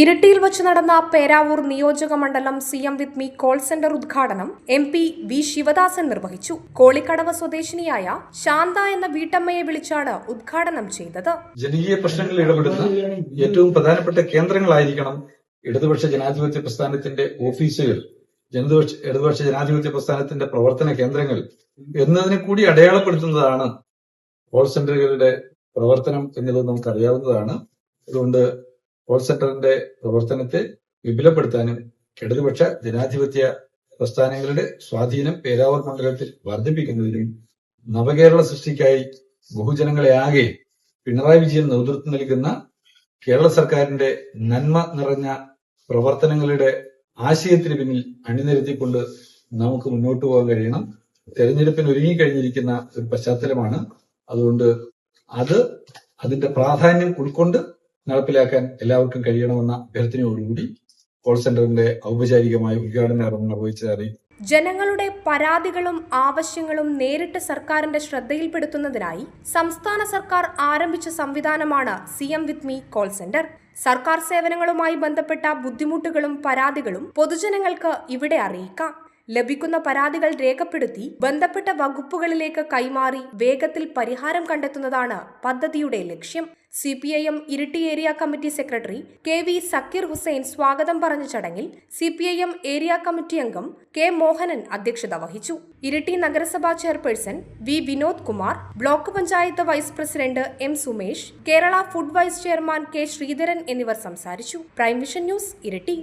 ഇരിട്ടിയിൽ വച്ച് നടന്ന പേരാവൂർ നിയോജക മണ്ഡലം CM with me call centre ഉദ്ഘാടനം എം.പി. വി. ശിവദാസൻ നിർവഹിച്ചു. കോളിക്കടവ് സ്വദേശിനിയായ ശാന്ത എന്ന വീട്ടമ്മയെ വിളിച്ചാണ് ഉദ്ഘാടനം ചെയ്തത്. ജനകീയ പ്രശ്നങ്ങളിൽ ഇടപെടുന്ന ഏറ്റവും പ്രധാനപ്പെട്ട കേന്ദ്രങ്ങളായിരിക്കണം ഇടതുപക്ഷ ജനാധിപത്യ പ്രസ്ഥാനത്തിന്റെ ഓഫീസുകൾ, ഇടതുപക്ഷ ജനാധിപത്യ പ്രസ്ഥാനത്തിന്റെ പ്രവർത്തന കേന്ദ്രങ്ങൾ എന്നതിനെ കൂടി അടയാളപ്പെടുത്തുന്നതാണ് കോൾ സെന്ററുകളുടെ പ്രവർത്തനം എന്നുള്ളത് നമുക്കറിയാവുന്നതാണ്. അതുകൊണ്ട് കോൾ സെന്ററിന്റെ പ്രവർത്തനത്തെ വിപുലപ്പെടുത്താനും ഇടതുപക്ഷ ജനാധിപത്യ പ്രസ്ഥാനങ്ങളുടെ സ്വാധീനം പേരാവൂർ മണ്ഡലത്തിൽ വർദ്ധിപ്പിക്കുന്നതിനും നവകേരള സൃഷ്ടിക്കായി ബഹുജനങ്ങളെ ആകെ പിണറായി വിജയൻ നേതൃത്വം നൽകുന്ന കേരള സർക്കാരിന്റെ നന്മ നിറഞ്ഞ പ്രവർത്തനങ്ങളുടെ ആശയത്തിന് പിന്നിൽ അണിനിരത്തിക്കൊണ്ട് നമുക്ക് മുന്നോട്ട് പോകാൻ കഴിയണം. തെരഞ്ഞെടുപ്പിന് ഒരുങ്ങിക്കഴിഞ്ഞിരിക്കുന്ന ഒരു പശ്ചാത്തലമാണ്. അതുകൊണ്ട് അതിന്റെ പ്രാധാന്യം ഉൾക്കൊണ്ട് നടപ്പിലാക്കാൻ എല്ലാവർക്കും കഴിയണമെന്ന അഭ്യർത്ഥനയോടുകൂടി കോൾ സെന്ററിന്റെ ഔപചാരികമായ ഉദ്ഘാടനം നിർവഹിച്ചതായി. ജനങ്ങളുടെ പരാതികളും ആവശ്യങ്ങളും നേരിട്ട് സർക്കാരിന്റെ ശ്രദ്ധയിൽപ്പെടുത്തുന്നതിനായി സംസ്ഥാന സർക്കാർ ആരംഭിച്ച സംവിധാനമാണ് CM with me call centre. സർക്കാർ സേവനങ്ങളുമായി ബന്ധപ്പെട്ട ബുദ്ധിമുട്ടുകളും പരാതികളും പൊതുജനങ്ങൾക്ക് ഇവിടെ അറിയിക്കാം. ലഭിക്കുന്ന പരാതികൾ രേഖപ്പെടുത്തി ബന്ധപ്പെട്ട വകുപ്പുകളിലേക്ക് കൈമാറി വേഗത്തിൽ പരിഹാരം കണ്ടെത്തുന്നതാണ് പദ്ധതിയുടെ ലക്ഷ്യം. CPIM Iritty area committee secretary KV Zakir Hussain സ്വാഗതം പറഞ്ഞ ചടങ്ങിൽ CPIM ഏരിയ കമ്മിറ്റി അംഗം K മോഹനൻ അധ്യക്ഷത വഹിച്ചു. ഇരിട്ടി നഗരസഭാ chairperson V Vinod Kumar, block panchayat vice president M Sumesh, Kerala food vice chairman K Sreedharan എന്നിവർ സംസാരിച്ചു. Prime vision news, Iritty.